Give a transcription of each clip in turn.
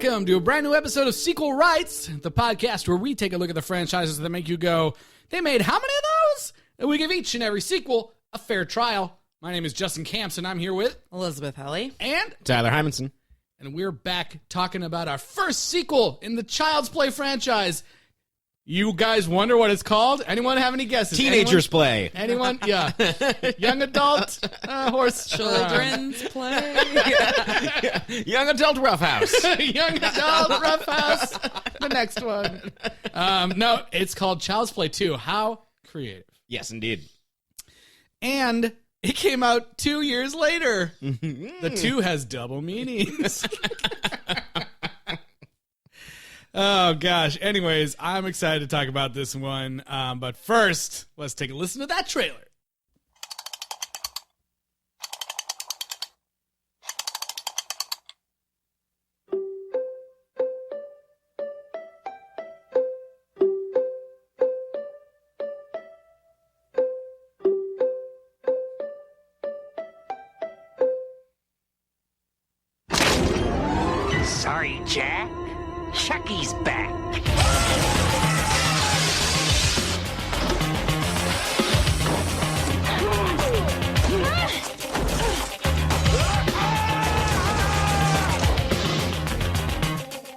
Welcome to a brand new episode of Sequel Rights, the podcast where we take a look at the franchises that make you go, they made how many of those? And we give each and every sequel a fair trial. My name is Justin Camps, and I'm here with Elizabeth Helly and Tyler Hymanson. And we're back talking about our first sequel in the Child's Play franchise. You guys wonder what it's called? Anyone have any guesses? Teenagers Play. Anyone? Yeah. Young adult horse. Children's Play. Young Adult Roughhouse. Young adult roughhouse. The next one. No, it's called Child's Play 2. How creative. Yes, indeed. And it came out 2 years later. The 2 has double meanings. Oh, gosh. Anyways, I'm excited to talk about this one. But first, let's take a listen to that trailer. Sorry, Jack. Chucky's back.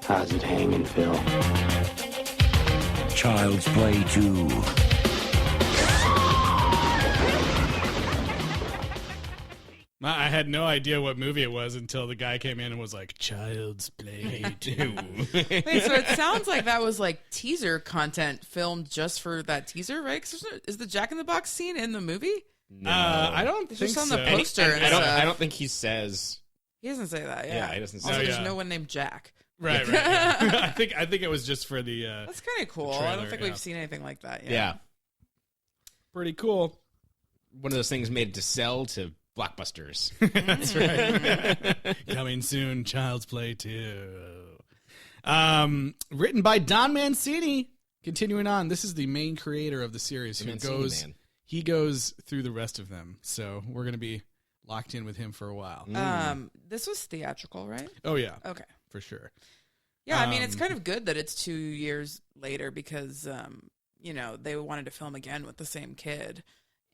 How's it hanging, Phil? Child's Play 2. I had no idea what movie it was until the guy came in and was like, Child's Play 2. Wait, so it sounds like that was like teaser content filmed just for that teaser, right? 'Cause is the Jack in the Box scene in the movie? No. I don't It's think just on so. the poster. And I stuff. don't think he says. He doesn't say that. Yeah, Yeah, he doesn't say Also, that. there's Yeah. no one named Jack. Right. Yeah. I think it was just for the That's kind of cool. trailer, I don't think yeah. we've seen anything like that yet. Yeah. pretty cool. One of those things made to sell to Blockbusters. That's right. Coming soon, Child's Play 2. Written by Don Mancini. Continuing on, this is the main creator of the series The who Mancini goes. man. He goes through the rest of them, so we're gonna be locked in with him for a while. This was theatrical, right? Oh yeah, Okay. for sure. Yeah, I mean, it's kind of good that it's 2 years later because, they wanted to film again with the same kid.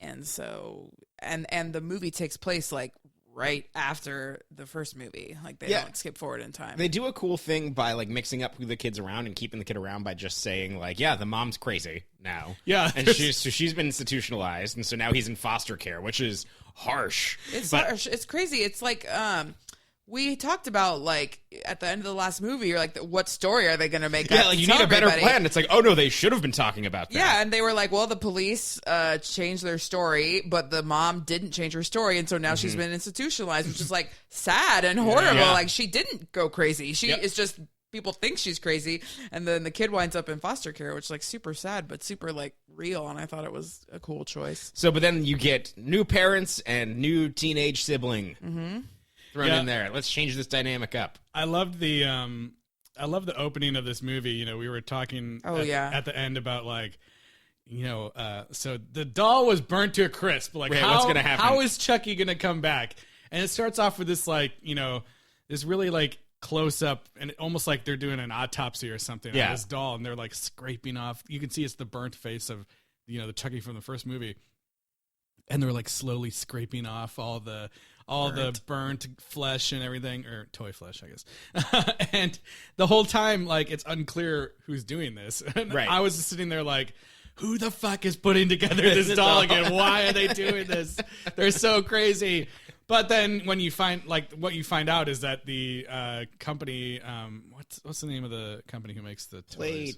And so, and the movie takes place, like, right after the first movie. Like, they Yeah. don't skip forward in time. They do a cool thing by like mixing up who the kid's around and keeping the kid around by just saying like, yeah, the mom's crazy now. Yeah. And she's been institutionalized, and so now he's in foster care, which is harsh. It's But- harsh. It's crazy. It's like, we talked about, like, at the end of the last movie, you're like, what story are they going to make Yeah, up like to you tell need a better everybody? plan. It's like, oh no, they should have been talking about that. Yeah, and they were like, well, the police changed their story, but the mom didn't change her story, and so now she's been institutionalized, which is, like, sad and horrible. Yeah. Like, she didn't go crazy. She Yep. is just, people think she's crazy, and then the kid winds up in foster care, which is, like, super sad, but super, like, real, and I thought it was a cool choice. So, but then you get new parents and new teenage sibling thrown Yeah. in there. Let's change this dynamic up. I loved the opening of this movie. You know, we were talking at the end about like, so the doll was burnt to a crisp. Like, Right, what's gonna happen? How is Chucky gonna come back? And it starts off with this like, this really like close up and almost like they're doing an autopsy or something on this doll, and they're like scraping off. You can see it's the burnt face of the Chucky from the first movie, and they're like slowly scraping off all the burnt flesh and everything, or toy flesh, I guess. And the whole time, like, it's unclear who's doing this. And Right. I was just sitting there like, who the fuck is putting together this doll again? Why are they doing this? They're so crazy. But then when you find, like, what you find out is that the company, what's the name of the company who makes the toys?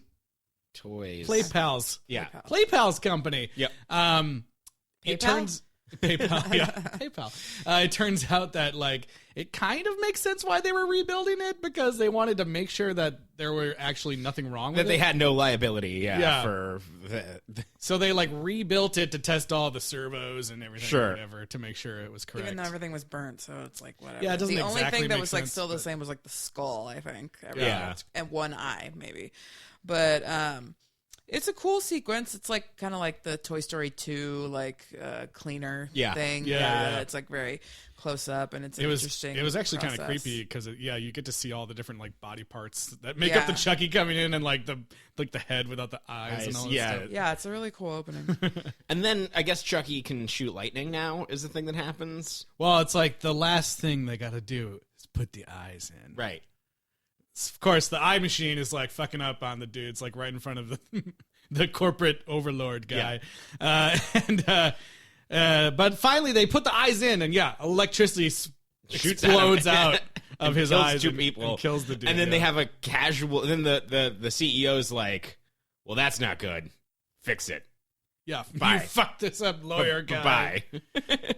Toys. Play Pals. Yeah. Play Pals company. Yep. It PayPal? turns PayPal, yeah, PayPal. It turns out that like it kind of makes sense why they were rebuilding it, because they wanted to make sure that there were actually nothing wrong with That they it. had no liability, Yeah. for So they like rebuilt it to test all the servos and everything, Sure. or whatever, to make sure it was correct. Even though everything was burnt, so it's like whatever. Yeah, it doesn't the only exactly thing that make was like sense, still the but- same was like the skull, I think. Yeah. And one eye, maybe. But It's a cool sequence. It's like kind of like the Toy Story 2 like cleaner thing. Yeah. It's like very close up, and it's interesting. It was actually kind of creepy because you get to see all the different like body parts that make up the Chucky coming in, and like the head without the eyes and all that stuff. Yeah, it's a really cool opening. And then I guess Chucky can shoot lightning now is the thing that happens. Well, it's like the last thing they got to do is put the eyes in. Right. Of course, the eye machine is like fucking up on the dudes, like right in front of the corporate overlord guy. But finally, they put the eyes in, and electricity explodes out of his eyes two people and kills the dude. And then they have a casual. Then the CEO's like, "Well, that's not good. Fix it." Yeah, bye. You fucked this up, lawyer guy. Bye.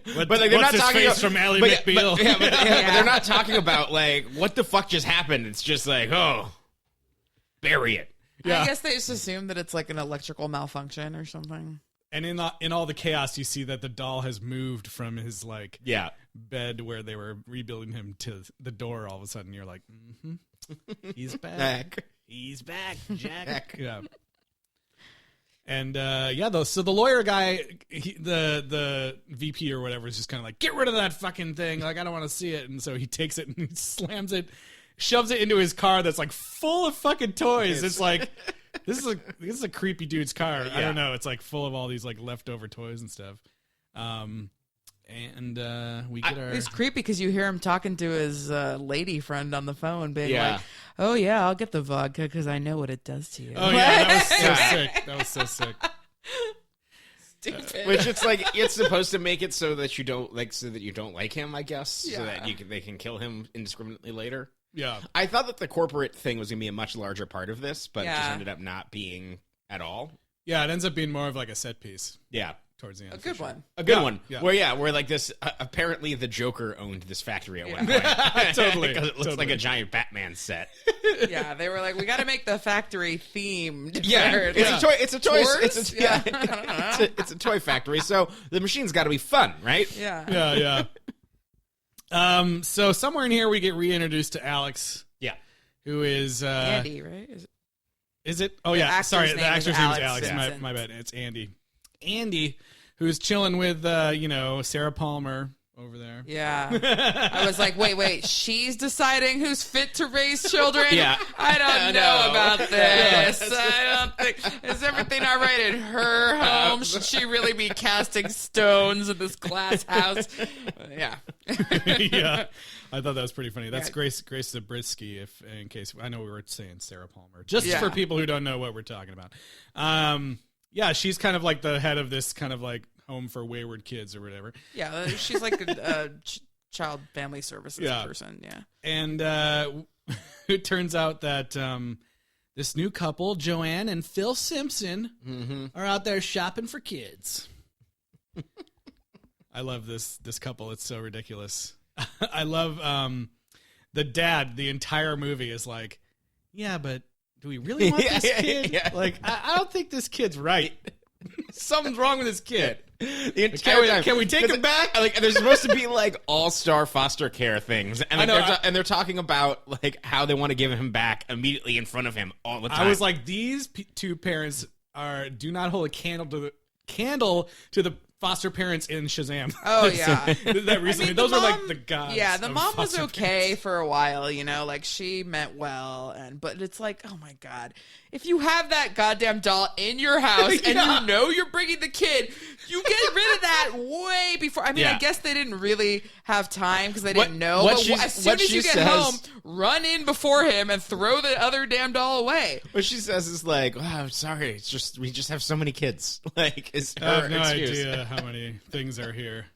But like they're not talking about from Ally McBeal. But they're not talking about like what the fuck just happened. It's just like, oh, bury it. Yeah. I guess they just assume that it's like an electrical malfunction or something. And in all the chaos, you see that the doll has moved from his bed where they were rebuilding him to the door. All of a sudden, you're like, he's back. He's back, Jack. Yeah. And so the lawyer guy, the VP or whatever, is just kind of like, get rid of that fucking thing. Like, I don't want to see it. And so he takes it and he slams it, shoves it into his car that's like full of fucking toys. It's like this is a creepy dude's car. I don't know. It's like full of all these like leftover toys and stuff. We get our. It's creepy because you hear him talking to his lady friend on the phone, being like, "Oh yeah, I'll get the vodka because I know what it does to you." Oh yeah, that was so sick. That was so sick. Stupid. Which it's like it's supposed to make it so that you don't like him, I guess, so that they can kill him indiscriminately later. Yeah, I thought that the corporate thing was gonna be a much larger part of this, but it just ended up not being at all. Yeah, it ends up being more of like a set piece. Yeah. Towards the end, a good one. A good one. Yeah. Where like this, apparently the Joker owned this factory at one point. Totally. Because it looks like a giant Batman set. Yeah, they were like, we got to make the factory themed. It's a toy. It's a toy factory. So the machine's got to be fun, right? Yeah. So somewhere in here we get reintroduced to Alex. Yeah. Who is Andy, right? Is it? Oh yeah. Sorry, the actor's name is Alex. Yeah. My bad. It's Andy. Andy, who's chilling with Sarah Palmer over there. Yeah. I was like, wait, she's deciding who's fit to raise children? Yeah. I don't know about this. I don't think, is everything all right at her home? Should she really be casting stones in this glass house? Yeah. Yeah. I thought that was pretty funny. That's Grace Zabriskie, in case I know we were saying Sarah Palmer. Just for people who don't know what we're talking about. Yeah, she's kind of like the head of this kind of like home for wayward kids or whatever. Yeah, she's like a child family services person. Yeah. And it turns out that this new couple, Joanne and Phil Simpson, are out there shopping for kids. I love this couple. It's so ridiculous. I love the dad. The entire movie is like, yeah, but do we really want this kid? Yeah. Like, I don't think this kid's right. Something's wrong with this kid. Can we take him back? Like, there's supposed to be like all-star foster care things, and they're talking about like how they want to give him back immediately in front of him all the time. I was like, these two parents do not hold a candle to the foster parents in Shazam. Oh yeah, that recently. Those are like the gods. Yeah, the mom was okay parents. for a while, like she meant well, but it's like, oh my god, if you have that goddamn doll in your house and you know you're bringing the kid, you get rid of that way before. I mean, I guess they didn't really have time because they didn't know. But as soon as you get home, run in before him and throw the other damn doll away. What she says is like, "Oh, sorry, it's just we just have so many kids." Like, is her I have no excuse. idea how many things are here.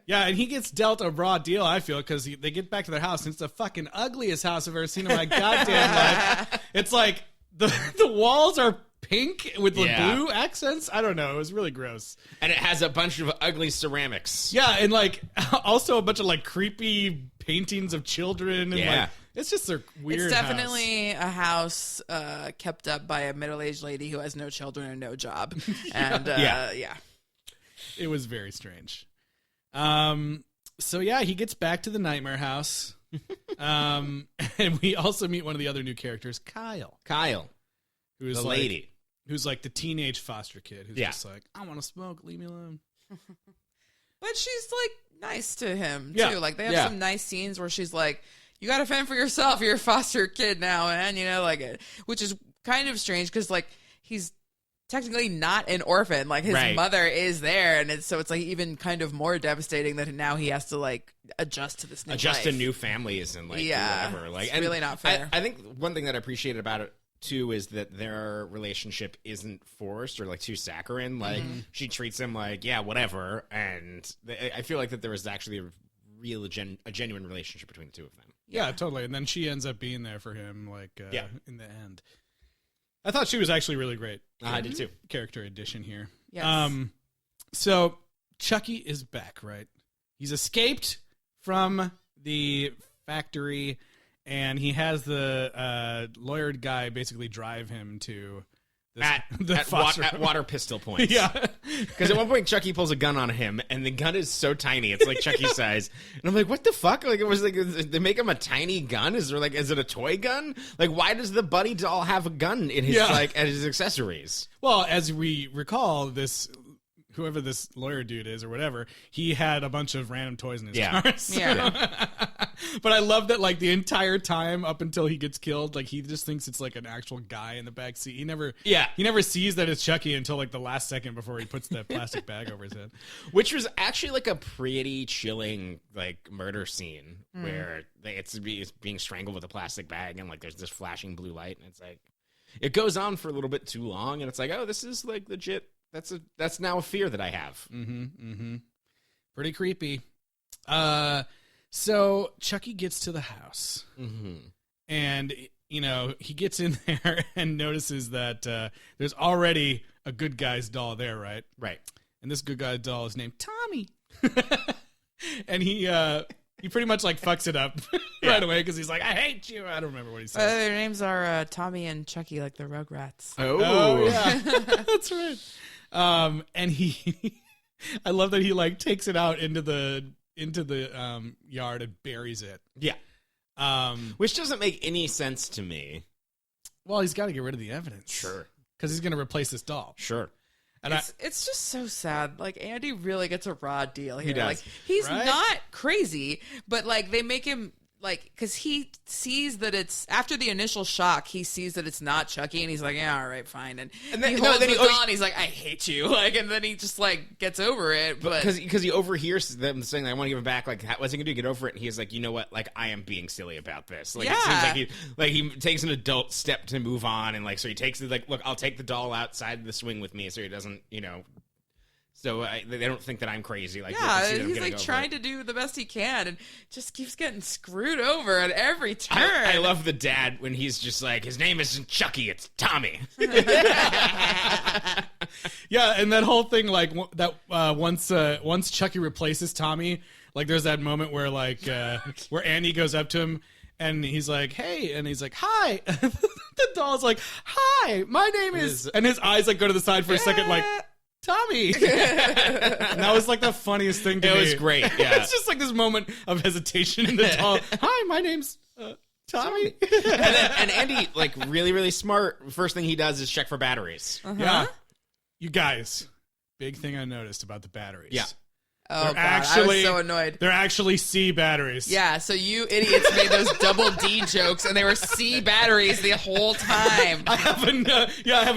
Yeah, and he gets dealt a raw deal, I feel, because they get back to their house, and it's the fucking ugliest house I've ever seen in my goddamn life. It's like the walls are pink with the blue accents. I don't know. It was really gross. And it has a bunch of ugly ceramics. Yeah, and like also a bunch of like creepy paintings of children. And like, it's just a weird It's definitely a house kept up by a middle-aged lady who has no children and no job. And it was very strange. So yeah, he gets back to the nightmare house. And we also meet one of the other new characters, Kyle. Who is the lady. who's like the teenage foster kid who's Yeah. just like, I want to smoke, leave me alone. But she's like nice to him Yeah. too. Like they have Yeah. some nice scenes where she's like, "You got to fend for yourself. You're a foster kid now, man." You know, like which is kind of strange because like he's technically not an orphan. Like his Right. mother is there, and it's like even kind of more devastating that now he has to like adjust to this new Adjust to life. new families and like Yeah, whatever. Like it's and really not fair. I think one thing that I appreciated about it too is that their relationship isn't forced or like too saccharine. Like she treats him like whatever, and I feel like that there was actually a genuine relationship between the two of them. Yeah, totally. And then she ends up being there for him, like Yeah. in the end. I thought she was actually really great. I did too. Character addition here. Yes. So Chucky is back, right? He's escaped from the factory, and he has the lawyered guy basically drive him to this, At water pistol points. Yeah. Because at one point Chucky pulls a gun on him, and the gun is so tiny, it's like Chucky's size. And I'm like, what the fuck? Like, it was like, they make him a tiny gun? Is it a toy gun? Like, why does the Buddy doll have a gun in his as his accessories? Well, as we recall, whoever this lawyer dude is or whatever, he had a bunch of random toys in his car. So. Yeah. But I love that, like, the entire time up until he gets killed, like, he just thinks it's like an actual guy in the back seat. He never sees that it's Chucky until like the last second before he puts that plastic bag over his head. Which was actually like a pretty chilling like murder scene where it's being strangled with a plastic bag, and like there's this flashing blue light, and it's like it goes on for a little bit too long, and it's like, oh, this is like legit. That's now a fear that I have. Pretty creepy. So Chucky gets to the house, and you know he gets in there and notices that there's already a good guy's doll there, right? Right. And this good guy's doll is named Tommy, and he pretty much like fucks it up right away because he's like, I hate you. I don't remember what he says. Their names are Tommy and Chucky, like the Rugrats. Oh yeah, that's right. And I love that he like takes it out into the yard and buries it. Yeah. Which doesn't make any sense to me. Well, he's got to get rid of the evidence. Sure. Because he's going to replace this doll. Sure. And It's just so sad. Like Andy really gets a raw deal here. He does. Like he's Right? not crazy, but like they make him like because he sees that it's after the initial shock. He sees that it's not Chucky, and he's like, "Yeah, all right, fine." And then- he no, holds then the he doll, always- and he's like, "I hate you." Like, and then he just like gets over it. But Because he overhears them saying, I want to give him back. Like, what's he going to do? Get over it? And he's like, you know what? Like, I am being silly about this. Like, it seems like he takes an adult step to move on. And, like, so he takes it, like, look, I'll take the doll outside the swing with me so he doesn't, so they don't think that I'm crazy. Like, yeah, he's like trying to do the best he can, and just keeps getting screwed over at every turn. I love the dad when he's just like, his name isn't Chucky, it's Tommy. yeah, and that whole thing, like once Chucky replaces Tommy, like there's that moment where like where Andy goes up to him and he's like, "Hey," and he's like, "Hi." The doll's like, "Hi, my name is," and his eyes like go to the side for a second, like, Tommy. And that was like the funniest thing to me. It was great. Yeah. It's just like this moment of hesitation in the doll. Hi, my name's Tommy. and Andy, like, really, really smart. First thing he does is check for batteries. Yeah. You guys, big thing I noticed about the batteries. Yeah. Oh, God, I was so annoyed. They're actually C batteries. Yeah, so you idiots made those double D jokes, and they were C batteries the whole time. I have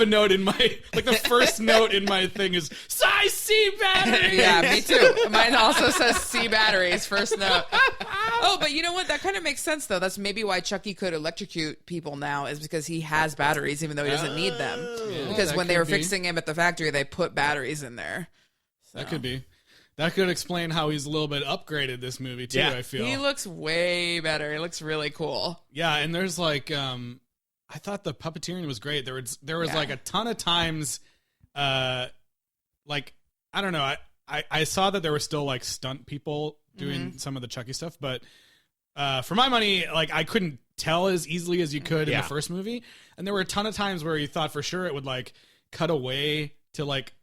a note in my, like the first note in my thing is size C batteries. Yeah, me too. Mine also says C batteries, first note. Oh, but you know what? That kind of makes sense, though. That's maybe why Chucky could electrocute people now, is because he has batteries, even though he doesn't need them. Because when they were fixing him at the factory, they put batteries in there. So. That could be. That could explain how he's a little bit upgraded this movie, too, Yeah. I feel. He looks way better. He looks really cool. Yeah, and there's like, I thought the puppeteering was great. There was like a ton of times, like, I don't know, I saw that there were still like stunt people doing some of the Chucky stuff, but for my money, like I couldn't tell as easily as you could in the first movie. And there were a ton of times where you thought for sure it would like cut away to like,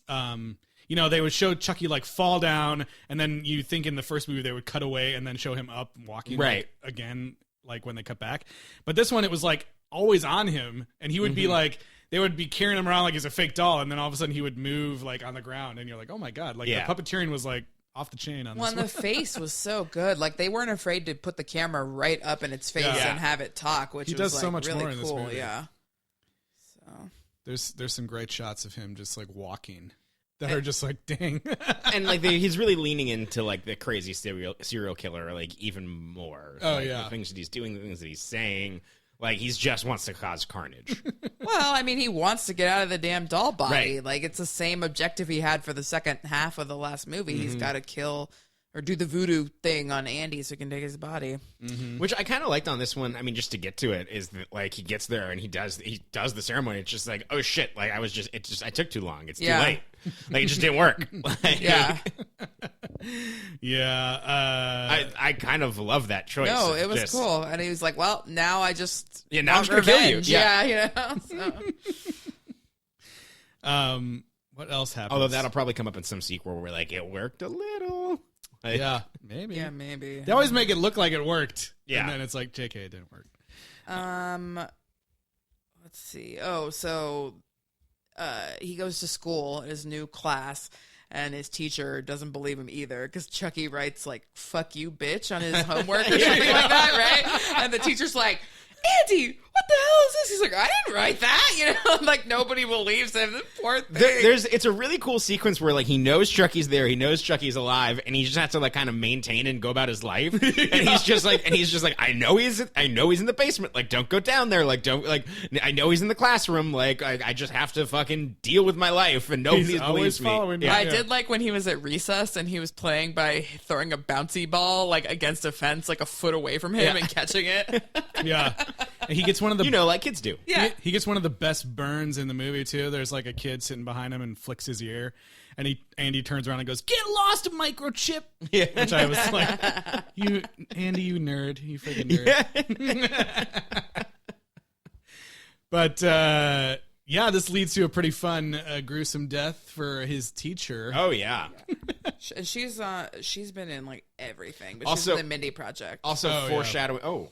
they would show Chucky like fall down, and then you think in the first movie they would cut away and then show him up walking Right. again, like when they cut back. But this one, it was like always on him, and he would be like, they would be carrying him around like he's a fake doll, and then all of a sudden he would move like on the ground, and you're like, oh my god, like the puppeteering was like off the chain on this one. The face was so good. Like they weren't afraid to put the camera right up in its face and have it talk, which he was does like so much really more in this cool. movie. Yeah. So there's some great shots of him just like walking that are just like dang. And like he's really leaning into like the crazy serial killer like even more. Oh like, yeah, the things that he's doing, the things that he's saying. Like he's just wants to cause carnage. Well, I mean, he wants to get out of the damn doll body. Right. Like it's the same objective he had for the second half of the last movie. He's got to kill or do the voodoo thing on Andy so he can take his body. Which I kind of liked on this one. I mean, just to get to it, is that like he gets there and he does the ceremony. It's just like, oh shit! Like I took too long. It's too late. Like it just didn't work. Like, Yeah. Yeah. I kind of love that choice. No, of it was just- cool. And he was like, well, now I just now I'm want just gonna kill you. revenge. Yeah. Yeah, you know. So. What else happened? Although that'll probably come up in some sequel where like it worked a little. Like, yeah, maybe. Yeah, maybe. They always make it look like it worked. Yeah. And then it's like, JK, it didn't work. Let's see. Oh, so he goes to school, his new class, and his teacher doesn't believe him either because Chucky writes like "fuck you, bitch" on his homework or something like that, right? And the teacher's like, Andy, what the hell is this? He's like, I didn't write that, you know. Like nobody believes him. The poor thing. It's a really cool sequence where like he knows Chucky's there, he knows Chucky's alive, and he just has to like kind of maintain and go about his life. And he's just like, I know he's in the basement. Like, don't go down there. Like, don't like. I know he's in the classroom. Like, I just have to fucking deal with my life, and nobody believes me. Yeah. I did like when he was at recess and he was playing by throwing a bouncy ball like against a fence, like a foot away from him and catching it. Yeah. And he gets one of the like kids do. Yeah. He gets one of the best burns in the movie too. There's like a kid sitting behind him and flicks his ear, and Andy turns around and goes, "Get lost, microchip!" Yeah. Which I was like, "You, Andy, you nerd, you freaking nerd." Yeah. But yeah, this leads to a pretty fun, gruesome death for his teacher. Oh yeah. She's been in like everything, but Also- she's in the Mindy Project. Also Oh, foreshadowing. Yeah. Oh,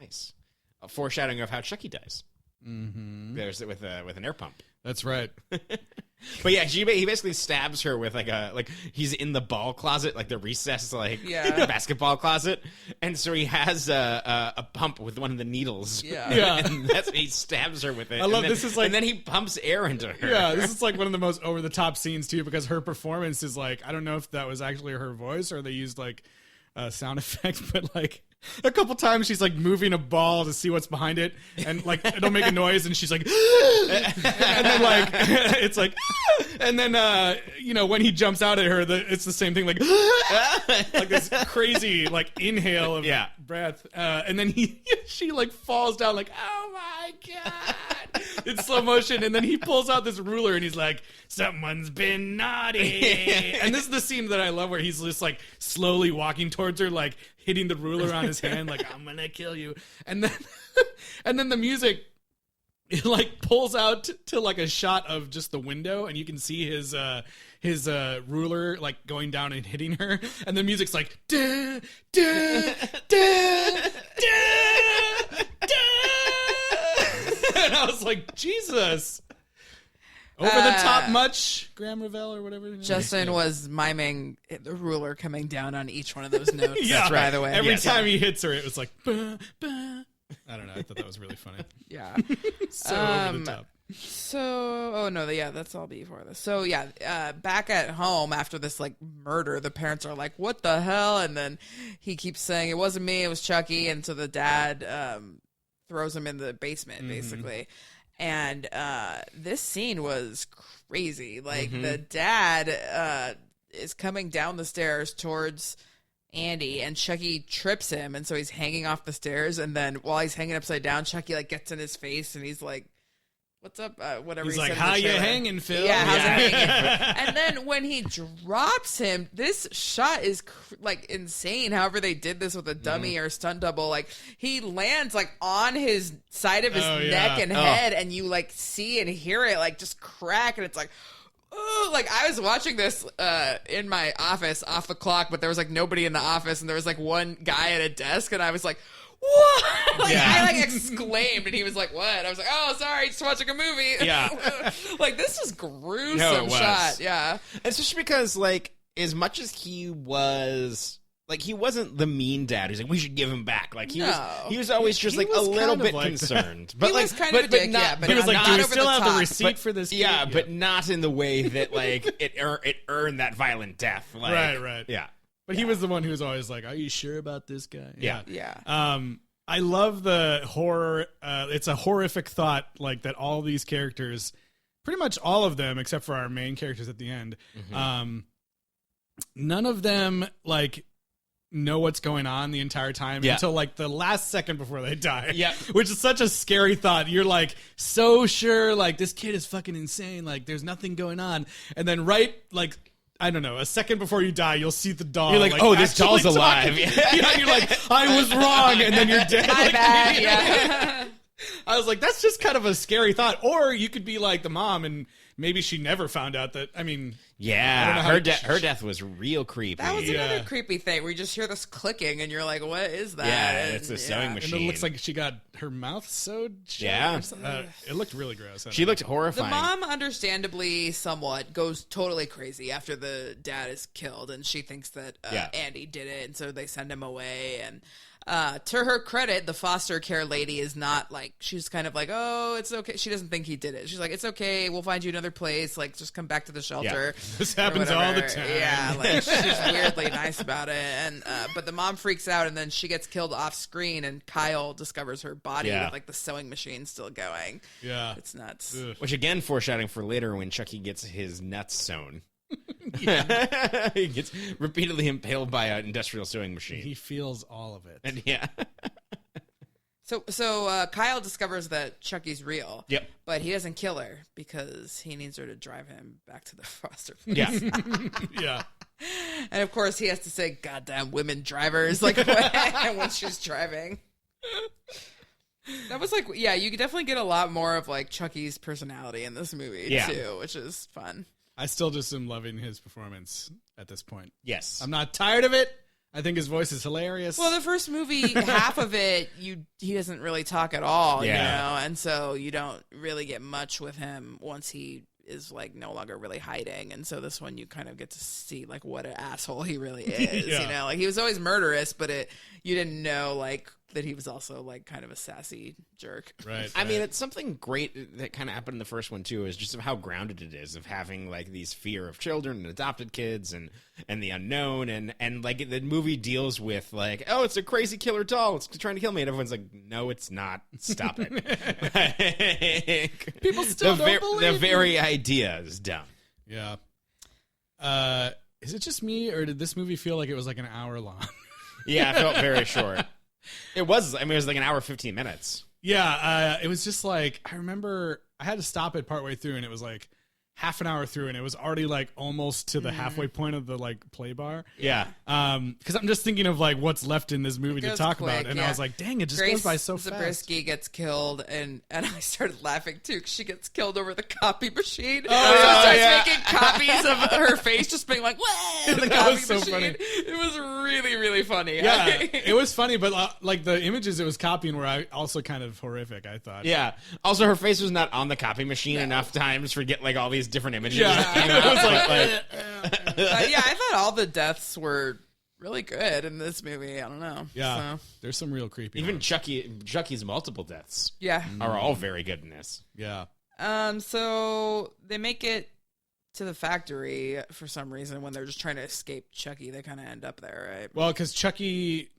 nice. A foreshadowing of how Chucky dies. Mm-hmm. There's with an air pump. That's right. But yeah, he basically stabs her with like he's in the ball closet, like the recess, like basketball closet, and so he has a pump with one of the needles. Yeah. And that's he stabs her with it. I love and then, this is like, and then he pumps air into her. yeah, this is like one of the most over the top scenes too, because her performance is like, I don't know if that was actually her voice or they used like a sound effect, but like a couple times she's like moving a ball to see what's behind it, and like it'll make a noise, and she's like, and then like it's like, and then when he jumps out at her, it's the same thing, like like this crazy like inhale of breath, and then she like falls down like, oh my god, in slow motion, and then he pulls out this ruler and he's like, someone's been naughty, and this is the scene that I love where he's just like slowly walking towards her, like hitting the ruler on his hand, like, I'm gonna kill you. And then the music, it like pulls out to like a shot of just the window, and you can see his ruler like going down and hitting her, and the music's like da, da, da, da, da. And I was like, Jesus. Over the top much, Graham Revell or whatever. Justin was miming the ruler coming down on each one of those notes. Yeah, That's right. By the way, every time he hits her, it was like, bah, bah. I don't know. I thought that was really funny. Yeah. So over the top. That's all before this. So yeah, back at home after this like murder, the parents are like, "What the hell?" And then he keeps saying, "It wasn't me. It was Chucky." And so the dad throws him in the basement, basically. And this scene was crazy. Like the dad is coming down the stairs towards Andy, and Chucky trips him, and so he's hanging off the stairs. And then while he's hanging upside down, Chucky like gets in his face, and he's like, "What's up?" Whatever. He's he like, said in the "How you trailer. hanging, Phil?" Yeah, how's it hanging? And then when he drops him, this shot is like insane. However, they did this with a dummy or stunt double. Like he lands like on his side of his neck and head, and you like see and hear it like just crack, and it's like, oh, like I was watching this in my office off the clock, but there was like nobody in the office, and there was like one guy at a desk, and I was like, what? Like, Yeah. I like exclaimed, and he was like, what? I was like, oh, sorry, just watching a movie. Yeah. Like, this is gruesome No, it was. shot. Yeah. Especially because, like, as much as he was, like, he wasn't the mean dad who's like, we should give him back. Like, he was always just, He like, a was little kind of bit like concerned. He was kind of a dick, yeah, but He was like, not do we over still the have top. the receipt for this? Yeah, kid? but not in the way that, like, it earned that violent death. Like, Right. Yeah. But he was the one who was always like, are you sure about this guy? Yeah. Yeah. I love the horror. It's a horrific thought, like that all these characters, pretty much all of them, except for our main characters at the end, none of them like know what's going on the entire time until like the last second before they die. Yeah. Which is such a scary thought. You're like so sure, like this kid is fucking insane. Like there's nothing going on, and then like. I don't know. A second before you die, you'll see the doll. You're like, oh, this actually doll's talking. alive. Yeah, you're like, I was wrong, and then you're dead. My Like, bad. Yeah. I was like, that's just kind of a scary thought. Or you could be like the mom, and maybe she never found out that. I mean, I don't know Yeah, how her death was real creepy. That was another Yeah. creepy thing where you just hear this clicking and you're like, what is that? Yeah, And, it's a sewing machine. and it looks like she got her mouth sewed. shut Yeah. or something. It looked really gross. I She don't know. looked The horrifying. mom, understandably, somewhat goes totally crazy after the dad is killed, and she thinks that Andy did it, and so they send him away. And to her credit, the foster care lady is not like, she's kind of like, oh, it's okay. She doesn't think he did it. She's like, it's okay. We'll find you another place. Like, just come back to the shelter. This or happens all the whatever. time. Yeah, like she's weirdly nice about it. And but the mom freaks out, and then she gets killed off screen, and Kyle discovers her body Yeah. with like the sewing machine still going. Yeah. It's nuts. Ugh. Which again, foreshadowing for later when Chucky gets his nuts sewn. He gets repeatedly impaled by an industrial sewing machine. He feels all of it. And yeah. So Kyle discovers that Chucky's real. Yep. But he doesn't kill her because he needs her to drive him back to the foster place. Yeah. Yeah. And of course he has to say, goddamn women drivers, like when she's driving. That was like, yeah, you could definitely get a lot more of like Chucky's personality in this movie too, which is fun. I still just am loving his performance at this point. Yes. I'm not tired of it. I think his voice is hilarious. Well, the first movie, half of it, he doesn't really talk at all, you Yeah. know, and so you don't really get much with him once he is like no longer really hiding, and so this one you kind of get to see like what an asshole he really is, Yeah. you know, like he was always murderous, but you didn't know like that he was also like kind of a sassy jerk. right. I mean, it's something great that kind of happened in the first one too, is just of how grounded it is of having like these fear of children and adopted kids and the unknown and like the movie deals with like, oh, it's a crazy killer doll, it's trying to kill me, and everyone's like, no, it's not. Stop it. People still don't believe the me. very idea is dumb. Yeah. Is it just me, or did this movie feel like it was like an hour long? Yeah, it felt very short. It was. I mean, it was like an hour 15 minutes. Yeah, it was just like, I remember I had to stop it partway through, and it was like half an hour through, and it was already like almost to the halfway point of the like play bar. Yeah. Because I'm just thinking of like what's left in this movie to goes talk quick, about, and yeah. I was like, dang, it just Grace goes by so fast. Zabriskie gets killed, and I started laughing too because she gets killed over the copy machine. Oh, so yeah, it starts yeah. making copies of her face, just being like, "What?" The That copy was so machine. funny. It was really, really funny. Yeah, it was funny, but like the images it was copying were also kind of horrific, I thought. Yeah. Also, her face was not on the copy machine enough times for get like all these different images. Yeah. It was like Yeah, I thought all the deaths were really good in this movie. I don't know. Yeah. So, There's some real creepy even ones. Chucky's multiple deaths yeah. are all very good in this. Yeah. So they make it to the factory for some reason when they're just trying to escape Chucky. They kind of end up there, right? Well, because Chucky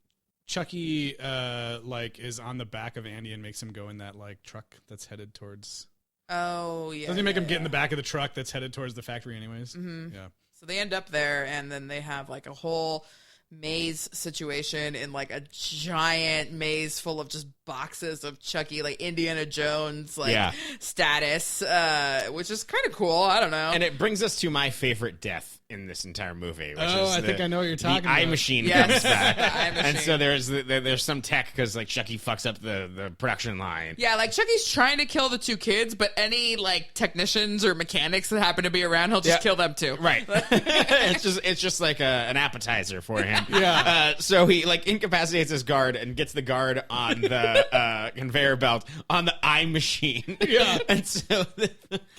like is on the back of Andy and makes him go in that like truck that's headed towards. Oh yeah. Doesn't he make him get in yeah. the back of the truck that's headed towards the factory, anyways? Mhm. Yeah. So they end up there, and then they have like a whole maze situation in like a giant maze full of just boxes of Chucky, like Indiana Jones, like Yeah. status, which is kind of cool. I don't know. And it brings us to my favorite death in this entire movie. Which Oh, is I think I know what you're talking the eye about. machine Yes. comes back, The eye and so machine. there's some tech because like Chucky fucks up the production line. Yeah, like Chucky's trying to kill the two kids, but any like technicians or mechanics that happen to be around, he'll just Yeah. kill them too. Right. it's just like an appetizer for him. time. Yeah. So he like incapacitates his guard and gets the guard on the conveyor belt on the eye machine. Yeah. And so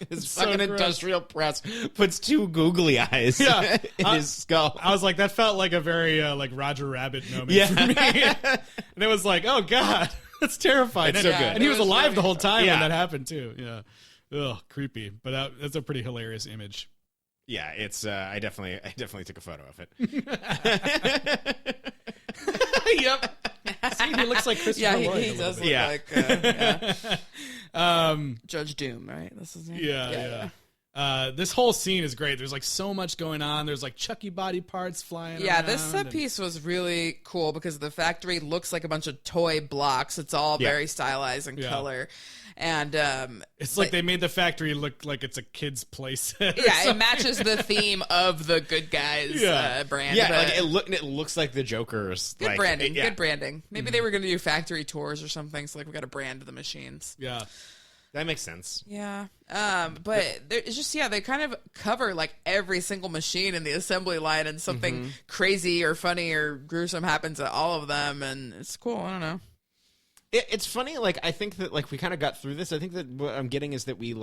his so fucking gross. industrial press puts 2 googly eyes Yeah. in his skull. I was like, that felt like a very like Roger Rabbit moment Yeah. for me. And it was like, oh god, that's terrifying. It's so and, good. and he was It was alive really the whole time Yeah. when that happened too. Yeah. Ugh, creepy. But that's a pretty hilarious image. Yeah, it's I definitely took a photo of it. Yep. See, he looks like Christopher Yeah, Lloyd. he a little does bit. look Yeah. like Judge Doom, right? That's his name. Yeah. This whole scene is great. There's like so much going on. There's like Chucky body parts flying Yeah, around. this set and- piece was really cool because the factory looks like a bunch of toy blocks. It's all Yeah. very stylized in Yeah. color. And It's like they made the factory look like it's a kid's place. yeah, it matches the theme of the Good Guys Yeah. brand. Yeah, but like it looks like the Joker's. good like, branding. yeah. Good branding. Maybe they were going to do factory tours or something. So like we got to brand the machines. Yeah. That makes sense. Yeah. But it's just, they kind of cover like every single machine in the assembly line and something crazy or funny or gruesome happens at all of them. And it's cool. I don't know. It's funny, like, I think that, like, we kind of got through this. I think that what I'm getting is that we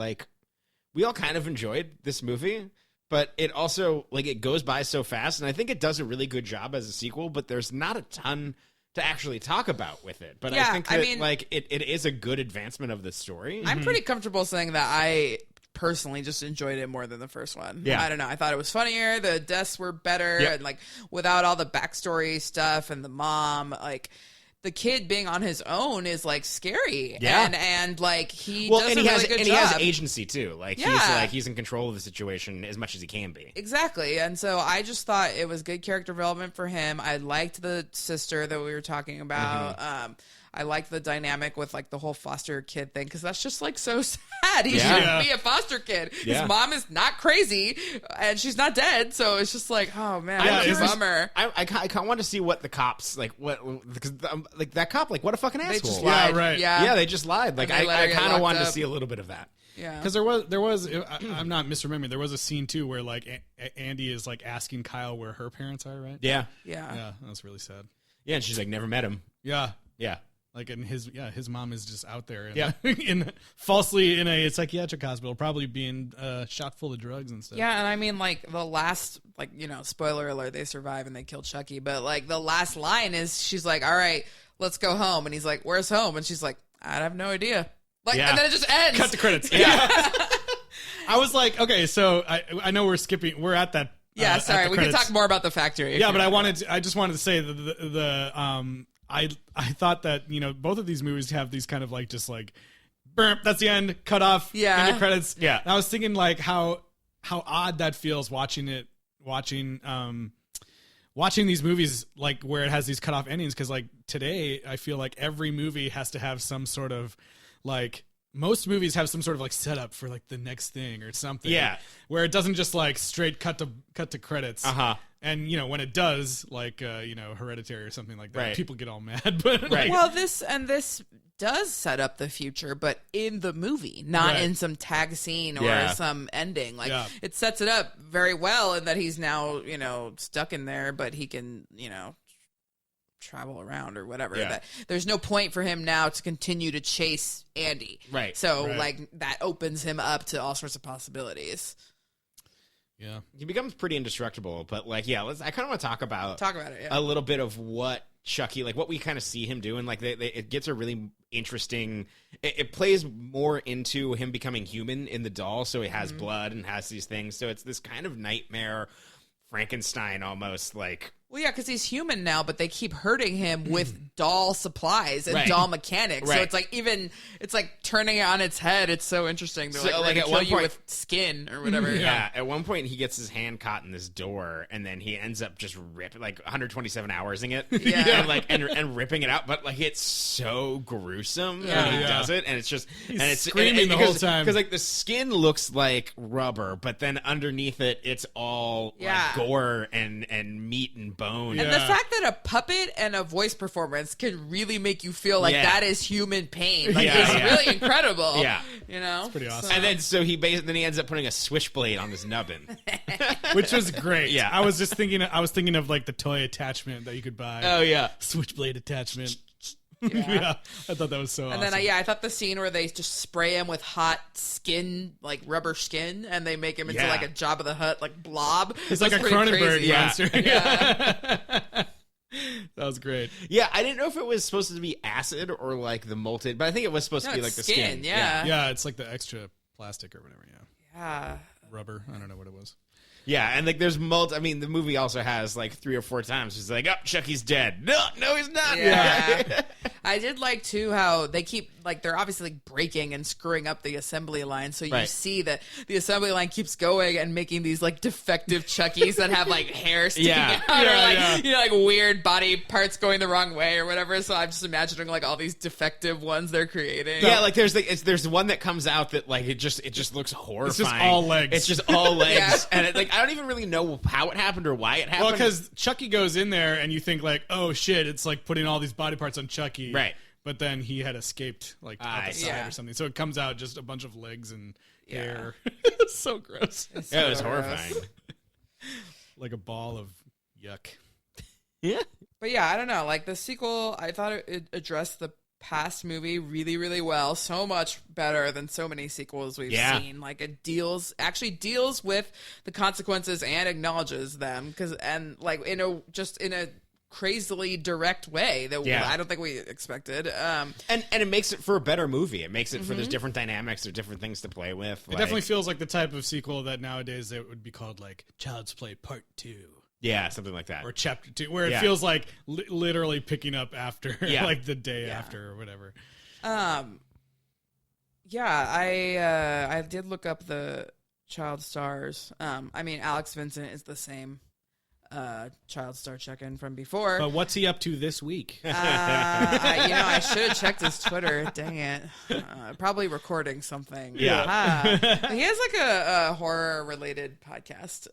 all kind of enjoyed this movie, but it also, like, it goes by so fast, and I think it does a really good job as a sequel, but there's not a ton to actually talk about with it. But Yeah, I think I that, mean- like, it is a good advancement of the story. I'm pretty comfortable saying that I personally just enjoyed it more than the first one. Yeah. I don't know. I thought it was funnier. The deaths were better. Yep. And like without all the backstory stuff and the mom, like the kid being on his own is like scary. Yeah. And like he Well, does and a he really has good and job. he has agency too. Like Yeah. he's in control of the situation as much as he can be. Exactly. And so I just thought it was good character development for him. I liked the sister that we were talking about. I liked the dynamic with like the whole foster kid thing because that's just like so sad. He Yeah. shouldn't be a foster kid. Yeah. His mom is not crazy and she's not dead. So it's just like, oh man, Yeah, what a it's just- bummer. I kind of want to see what the cops because like that cop, like, what a fucking They asshole. just Yeah, lied. right. Yeah. Yeah, they just lied. Like And they let her I get kind of locked wanted to up. see a little bit of that. Yeah. Because there was I'm not misremembering. There was a scene too where like Andy is like asking Kyle where her parents are, right? Yeah, Yeah. Yeah, that's really sad. yeah, and she's like never met him. Yeah. Yeah, Like, and his mom is just out there, Yeah. falsely in a psychiatric hospital, probably being shot full of drugs and stuff. Yeah, and I mean, like, the last, like, spoiler alert, they survive and they kill Chucky, but, like, the last line is, she's like, all right, let's go home. And he's like, where's home? And she's like, I have no idea. Like, Yeah. and then it just ends. Cut the credits. Yeah. I was like, okay, so I know we're at that. Yeah, at sorry, the we can credits. talk more about the factory. if Yeah, you but want. I just wanted to say that I thought that both of these movies have these kind of like just like, burp, that's the end, cut off, Yeah. end of credits. Yeah. And I was thinking like how odd that feels watching these movies like where it has these cut off endings, because like today I feel like every movie has to have some sort of like. Most movies have some sort of like setup for like the next thing or something. Yeah. Where it doesn't just like straight cut to credits. Uh-huh. And when it does, like Hereditary or something like that, Right. people get all mad. But Right. Well, this does set up the future, but in the movie, not Right. in some tag scene or Yeah. some ending. Like, Yeah. it sets it up very well in that he's now, stuck in there, but he can, travel around or whatever. Yeah. That there's no point for him now to continue to chase Andy. Right. So, Right. like, that opens him up to all sorts of possibilities. yeah. He becomes pretty indestructible. But like, yeah, I kind of want to talk about it. Yeah. a little bit of what Chucky, like what we kind of see him do, and like it gets a really interesting. It plays more into him becoming human in the doll, so he has blood and has these things. So it's this kind of nightmare Frankenstein almost like. Well, yeah, because he's human now, but they keep hurting him with doll supplies and Right. doll mechanics. So Right. it's like it's like turning it on its head. It's so interesting. They're So, like, we're like, gonna at kill one you point- with skin or whatever. Yeah, at one point he gets his hand caught in this door, and then he ends up just ripping 127 hoursing it, Yeah. and ripping it out. But like it's so gruesome Yeah. when he Yeah. does it, and it's just and it's screaming the whole time. because like the skin looks like rubber, but then underneath it, it's all Yeah. like gore and meat and bone. And the Yeah. fact that a puppet and a voice performance can really make you feel like Yeah. that is human pain, like Yeah, it's yeah. really incredible. Yeah. It's pretty awesome. And then so he ends up putting a switchblade on his nubbin. which was great. Yeah. I was thinking of like the toy attachment that you could buy. Oh yeah. Switchblade attachment. Yeah. Yeah, I thought that was so And awesome. then, I thought the scene where they just spray him with hot skin, like rubber skin, and they make him into Yeah. like a Jabba the Hutt, like blob. He's like a pretty Cronenberg crazy. monster. Yeah. That was great. Yeah, I didn't know if it was supposed to be acid or like the molted, but I think it was supposed No, to be like it's the skin. yeah. Yeah, it's like the extra plastic or whatever. Yeah, Yeah. rubber. I don't know what it was. Yeah, and like there's I mean, the movie also has like 3 or 4 times it's like, oh, Chucky's dead. No, he's not. Yeah. I did like too how they keep like they're obviously like breaking and screwing up the assembly line, so you Right. see that the assembly line keeps going and making these like defective Chuckies that have like hair sticking Yeah. out or Yeah, like yeah. you know like weird body parts going the wrong way or whatever. So I'm just imagining like all these defective ones they're creating. Yeah, like there's one that comes out that like it just looks horrifying. just all legs. It's just all legs, Yeah. and it, like I don't even really know how it happened or why it happened. Well, because Chucky goes in there and you think like, oh shit, it's like putting all these body parts on Chucky. Right. But then he had escaped like out the side Yeah. or something. So it comes out just a bunch of legs and Yeah. hair. It's so gross. It's yeah, it was so gross. horrifying. Like a ball of yuck. Yeah, But yeah, I don't know. Like the sequel, I thought it addressed the past movie really, really well. So much better than so many sequels we've Yeah. seen. Like it actually deals with the consequences and acknowledges them and like in a crazily direct way that Yeah. I don't think we expected. and it makes it for a better movie. It makes it for there's different dynamics, there's different things to play with. It definitely feels like the type of sequel that nowadays it would be called like Child's Play Part 2 yeah, something like that. or Chapter 2, where it Yeah. feels like literally picking up after, Yeah. like the day Yeah. after or whatever. Yeah, I did look up the child stars. I mean, Alex Vincent is the same child star check-in from before. But what's he up to this week? I should have checked his Twitter. Dang it. Probably recording something. Yeah. He has like a horror-related podcast.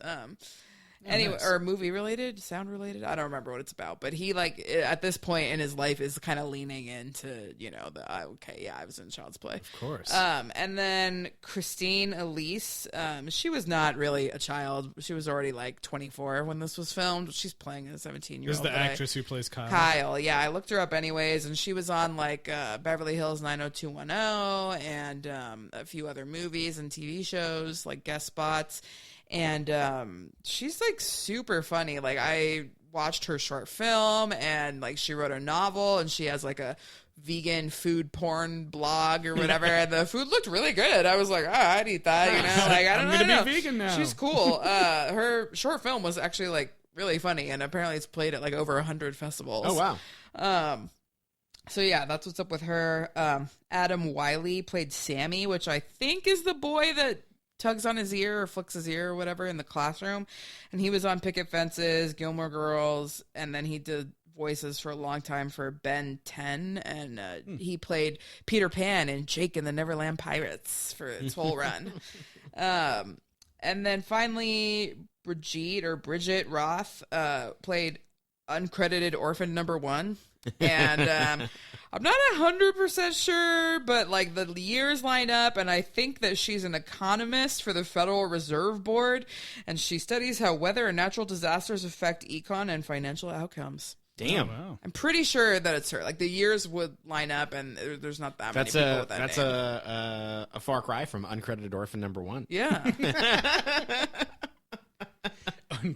Anyway, nice. or movie related, sound related. I don't remember what it's about, but he like at this point in his life is kind of leaning into I was in Child's Play, Of course. and then Christine Elise, she was not really a child. She was already like 24 when this was filmed. She's playing a 17-year-old. This is the actress who plays Kyle. Kyle, yeah, I looked her up anyways, and she was on like Beverly Hills 90210 and a few other movies and TV shows, like guest spots. And she's like super funny. Like I watched her short film, and like she wrote a novel, and she has like a vegan food porn blog or whatever. And the food looked really good. I was like, I'd eat that. You know, like I don't I'm gonna know. be vegan now. She's cool. Her short film was actually like really funny, and apparently it's played at like over 100 festivals. Oh wow. So yeah, that's what's up with her. Adam Wiley played Sammy, which I think is the boy that tugs on his ear or flicks his ear or whatever in the classroom. And he was on Picket Fences, Gilmore Girls, and then he did voices for a long time for Ben 10, and he played Peter Pan in Jake and the Neverland Pirates for its whole run. And then finally, Bridget Roth played uncredited orphan number 1. And I'm not 100% sure, but like the years line up, and I think that she's an economist for the Federal Reserve Board, and she studies how weather and natural disasters affect econ and financial outcomes. Damn. Oh, wow. I'm pretty sure that it's her. Like the years would line up, and there's not that many people with that That's name. a far cry from uncredited orphan number 1. Yeah.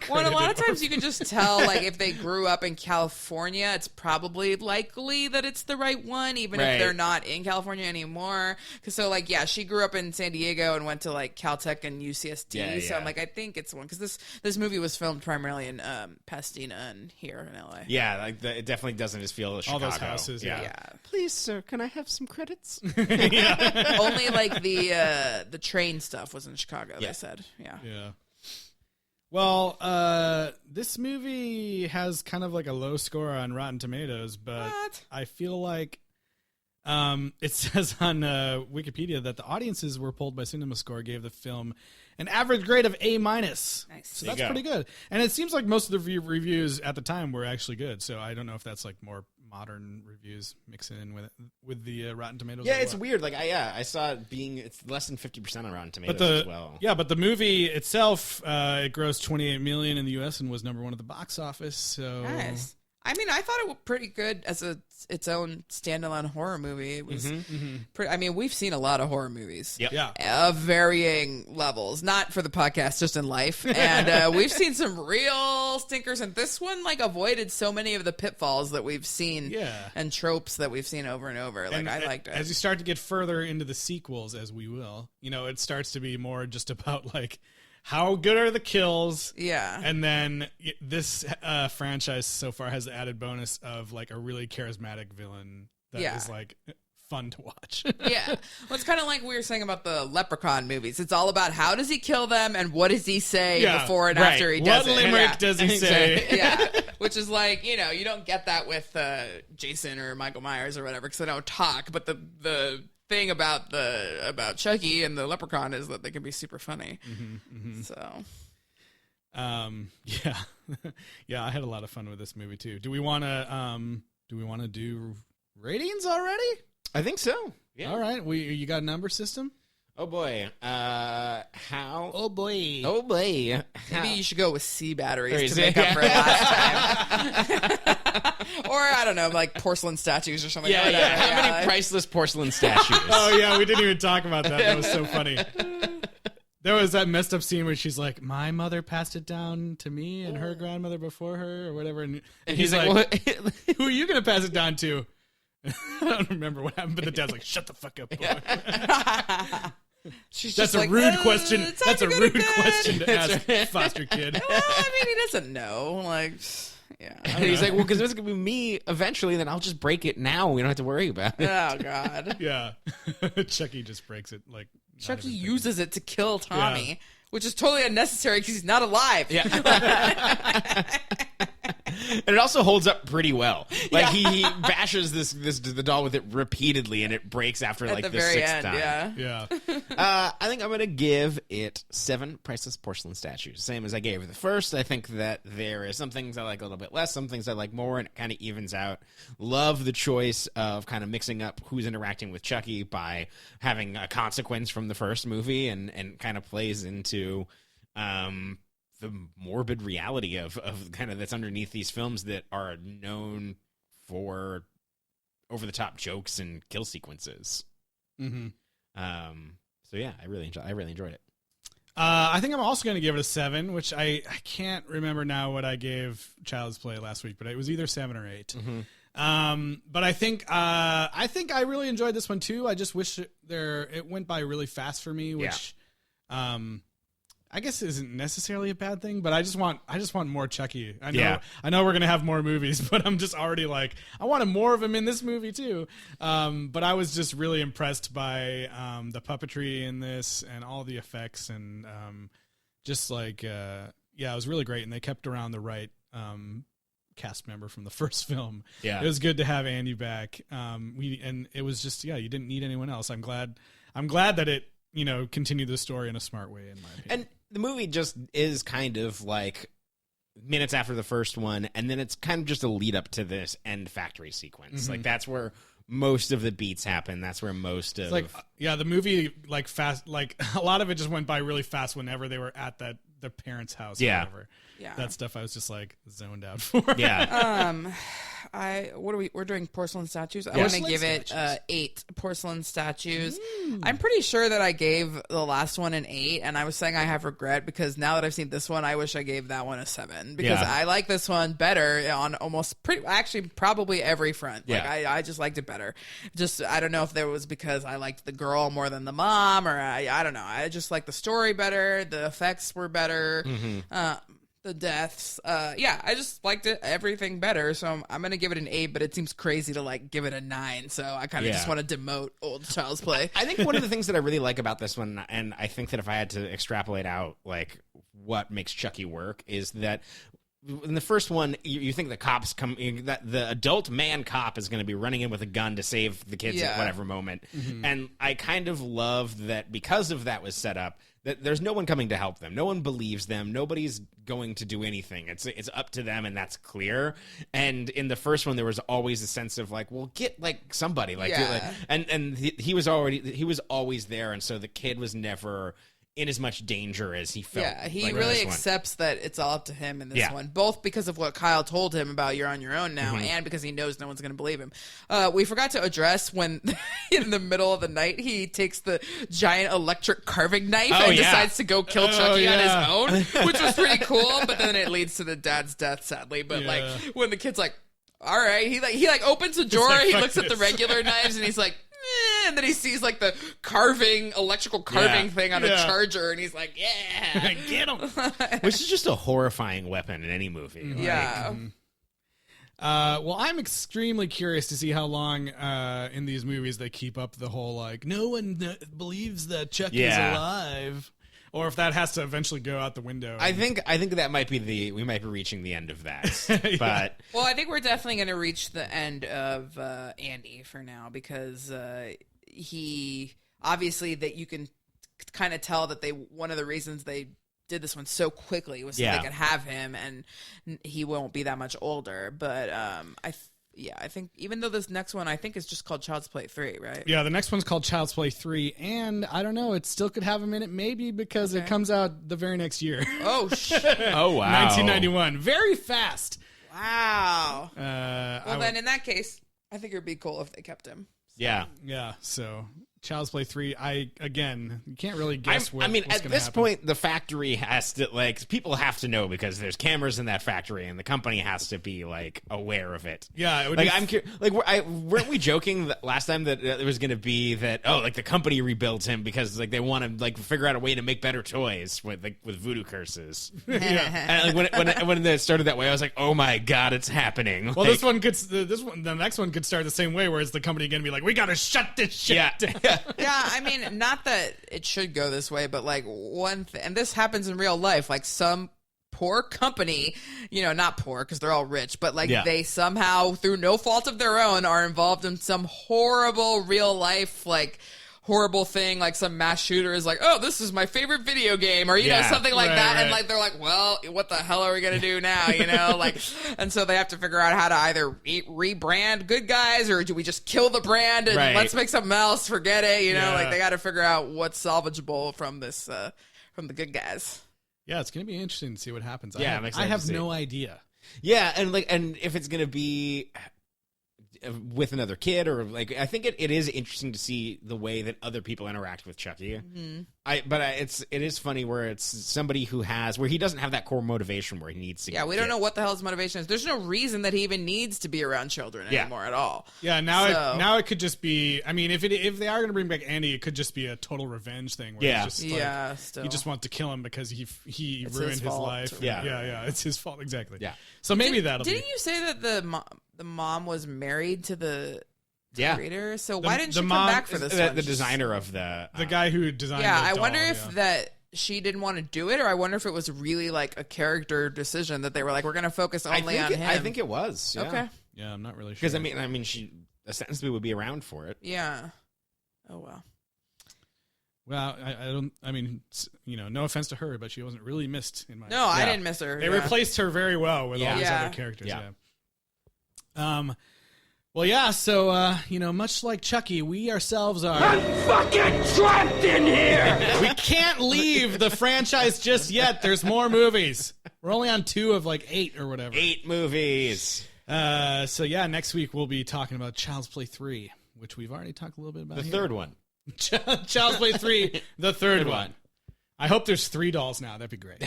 Well, and a lot of times you can just tell, like, if they grew up in California, it's probably likely that it's the right one, even Right. if they're not in California anymore. Because so, like, yeah, she grew up in San Diego and went to like Caltech and UCSD. Yeah, So I'm yeah. like, I think it's one because this movie was filmed primarily in Pasadena and here in LA. Yeah, like it definitely doesn't just feel Chicago. All those houses, yeah. Yeah. Please, sir, can I have some credits? Only like the train stuff was in Chicago. Yeah. They said, yeah. Yeah. Well, this movie has kind of like a low score on Rotten Tomatoes, but What? I feel like It says on Wikipedia that the audiences were polled by CinemaScore gave the film an average grade of A-. Nice. So that's pretty good. And it seems like most of the reviews at the time were actually good. So I don't know if that's like more modern reviews mixing in with the Rotten Tomatoes. Yeah, it's weird. Like I saw it being it's less than 50% on Rotten Tomatoes as well. Yeah, but the movie itself it grossed $28 million in the U.S. and was number 1 at the box office. So nice. I mean, I thought it was pretty good as its own standalone horror movie. It was pretty. I mean, we've seen a lot of horror movies, of varying levels. Not for the podcast, just in life. And we've seen some real stinkers, and this one like avoided so many of the pitfalls that we've seen, and tropes that we've seen over and over. Like I liked it. As you start to get further into the sequels, as we will, it starts to be more just about like, how good are the kills? Yeah. And then this franchise so far has the added bonus of like a really charismatic villain that is like fun to watch. Yeah. Well, it's kind of like we were saying about the Leprechaun movies. It's all about how does he kill them and what does he say before and after he does it. What limerick does he say? Yeah. Which is like, you don't get that with Jason or Michael Myers or whatever because they don't talk. But the thing about Chucky and the Leprechaun is that they can be super funny. So yeah, I had a lot of fun with this movie too. Do we want to do ratings already? I think so. Yeah. All right. You got a number system? Oh boy. How? Oh boy. Oh boy. Maybe you should go with C batteries to make up for last time. Or I don't know, like porcelain statues or something. Yeah, How many priceless porcelain statues? Oh yeah, we didn't even talk about that. That was so funny. There was that messed up scene where she's like, "My mother passed it down to me, and her grandmother before her, or whatever." And he's like, "Who are you gonna pass it down to?" I don't remember what happened, but the dad's like, "Shut the fuck up, boy." That's a rude question. That's a rude question to ask foster kid. Well, I mean, he doesn't know. Like, yeah. And he's like, well, because it's going to be me eventually, then I'll just break it now. We don't have to worry about it. Oh, God. Yeah. Chucky just breaks it. Like Chucky uses it to kill Tommy, which is totally unnecessary because he's not alive. Yeah. And it also holds up pretty well. Like he bashes the doll with it repeatedly, and it breaks after like the very sixth end, time. Yeah. I think I'm gonna give it 7 priceless porcelain statues, same as I gave the first. I think that there is some things I like a little bit less, some things I like more, and it kind of evens out. Love the choice of kind of mixing up who's interacting with Chucky by having a consequence from the first movie, and kind of plays into the morbid reality of kind of that's underneath these films that are known for over the top jokes and kill sequences. Mm-hmm. So yeah, I really enjoyed it. I think I'm also going to give it a 7, which I can't remember now what I gave Child's Play last week, but it was either 7 or 8. Mm-hmm. But I think I really enjoyed this one too. I just wish it went by really fast for me, which I guess isn't necessarily a bad thing, but I just want more Chucky. I know we're gonna have more movies, but I'm just already like, I wanted more of him in this movie too. But I was just really impressed by the puppetry in this and all the effects, and just like it was really great. And they kept around the right cast member from the first film. Yeah, it was good to have Andy back. And it was just you didn't need anyone else. I'm glad that it continued the story in a smart way, in my opinion. And the movie just is kind of like minutes after the first one, and then it's kind of just a lead up to this end factory sequence. Mm-hmm. Like that's where most of the beats happen. That's where most of the movie like fast, like a lot of it just went by really fast whenever they were at their parents' house. Yeah. Or whatever. Yeah. That stuff I was just like zoned out for. Yeah. We're doing porcelain statues. I want to give it 8 porcelain statues. I'm pretty sure that I gave the last one an 8, and I was saying I have regret because now that I've seen this one, I wish I gave that one a 7 because I like this one better on probably every front. Like I just liked it better. Just I don't know if there was because I liked the girl more than the mom, or I don't know. I just liked the story better. The effects were better. Mm-hmm. The deaths, I just liked it, everything better. So I'm gonna give it an 8, but it seems crazy to like give it a 9. So I kind of just want to demote old Child's Play. I think one of the things that I really like about this one, and I think that if I had to extrapolate out like what makes Chucky work, is that in the first one, you think the cops that the adult man cop is going to be running in with a gun to save the kids at whatever moment. And I kind of loved that because of that was set up, that there's no one coming to help them. No one believes them. Nobody's going to do anything. It's up to them, and that's clear. And in the first one, there was always a sense of like, well, get like somebody like, and he was always there, and so the kid was never in as much danger as he felt. Yeah, he really accepts that it's all up to him in this one, both because of what Kyle told him about you're on your own now, and because he knows no one's going to believe him. We forgot to address when in the middle of the night he takes the giant electric carving knife and decides to go kill Chucky on his own, which was pretty cool, but then it leads to the dad's death, sadly. But like when the kid's like, all right, he opens the drawer, he looks at the regular knives, and he's like, and then he sees like the electrical carving thing on a charger, and he's like, yeah, get him. Which is just a horrifying weapon in any movie. Yeah. Well, I'm extremely curious to see how long in these movies they keep up the whole like no one believes that Chucky is alive, or if that has to eventually go out the window. I think that might be we might be reaching the end of that. But well, I think we're definitely going to reach the end of Andy for now, because he obviously that you can kind of tell that one of the reasons they did this one so quickly was so they could have him, and he won't be that much older. But I think even though this next one I think is just called Child's Play 3, right? Yeah, the next one's called Child's Play 3, and I don't know, it still could have him in it maybe because it comes out the very next year. Oh, shit. Oh, wow. 1991. Very fast. Wow. Well, then in that case, I think it would be cool if they kept him. Yeah. Yeah, so Child's Play 3, you can't really guess I mean, what's at this point, the factory has to, like, people have to know because there's cameras in that factory, and the company has to be, like, aware of it. Yeah, it would weren't we joking last time that it was going to be that, like, the company rebuilds him because, like, they want to, like, figure out a way to make better toys with voodoo curses. And, like, when it started that way, I was like, oh my God, it's happening. Well, the next one could start the same way, where it's the company going to be like, we got to shut this shit down. Yeah, I mean, not that it should go this way, but like and this happens in real life, like some poor company, not poor because they're all rich, but like they somehow, through no fault of their own, are involved in some horrible real life, like horrible thing, like some mass shooter is like, oh, this is my favorite video game, or something like that, and like they're like, well, what the hell are we gonna do now, like, and so they have to figure out how to either rebrand good guys, or do we just kill the brand and let's make something else, forget it, like they got to figure out what's salvageable from this from the good guys. Yeah, it's gonna be interesting to see what happens. Yeah, I have no idea. Yeah, and if it's gonna be with another kid, or like, I think it is interesting to see the way that other people interact with Chucky. It is funny where it's somebody where he doesn't have that core motivation where he needs to. Yeah, we don't know what the hell his motivation is. There's no reason that he even needs to be around children anymore at all. Yeah, now it could just be. I mean, if they are going to bring back Andy, it could just be a total revenge thing. Where it's just he just wants to kill him because he ruined his life. Yeah, it's his fault, exactly. Yeah, so maybe that'll. Didn't you say that the mom was married to the creator? So why didn't she come back for this one? The designer of the guy who designed the I doll, wonder if that she didn't want to do it, or I wonder if it was really like a character decision that they were like, we're going to focus only on him. I think it was. Yeah. Okay. Yeah, I'm not really sure. Because I mean, she ostensibly would be around for it. Yeah. Oh well. Well, I don't. I mean, no offense to her, but she wasn't really missed in my. No, I didn't miss her. They replaced her very well with all these other characters. Yeah. Well, yeah. So, much like Chucky, we ourselves are. I'm fucking trapped in here. We can't leave the franchise just yet. There's more movies. We're only on 2 of like 8 or whatever. 8 movies. So yeah, next week we'll be talking about Child's Play 3, which we've already talked a little bit about. The third one. Child's Play 3, the third one. I hope there's 3 dolls now. That'd be great.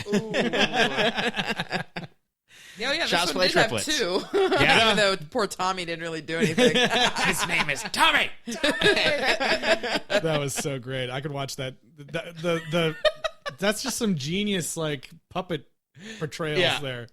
Yeah, Child's this one Play did triplets. have 2. Yeah. Even though poor Tommy didn't really do anything. His name is Tommy. That was so great. I could watch that. That's just some genius like puppet portrayals there.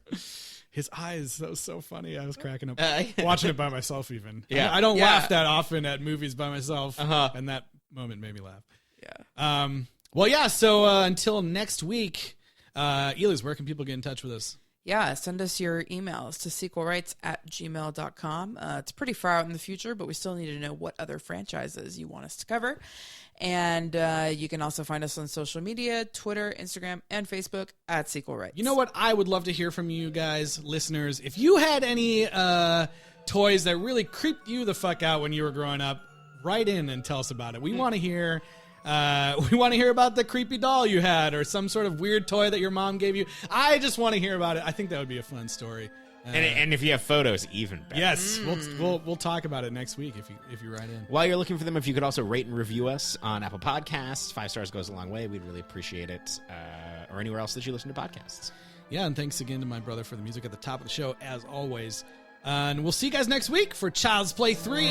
His eyes, that was so funny. I was cracking up watching it by myself even. Yeah. I don't laugh that often at movies by myself, and that moment made me laugh. Yeah. Well, yeah, so until next week, Elias, where can people get in touch with us? Yeah, send us your emails to sequelrights@gmail.com. It's pretty far out in the future, but we still need to know what other franchises you want us to cover. And you can also find us on social media, Twitter, Instagram, and Facebook at Sequel Rights. You know what? I would love to hear from you guys, listeners. If you had any toys that really creeped you the fuck out when you were growing up, write in and tell us about it. We want to hear... we want to hear about the creepy doll you had or some sort of weird toy that your mom gave you. I just want to hear about it. I think that would be a fun story. And if you have photos, even better. Yes, we'll talk about it next week if you write in. While you're looking for them, if you could also rate and review us on Apple Podcasts, 5 stars goes a long way. We'd really appreciate it. Or anywhere else that you listen to podcasts. Yeah, and thanks again to my brother for the music at the top of the show, as always. And we'll see you guys next week for Child's Play 3.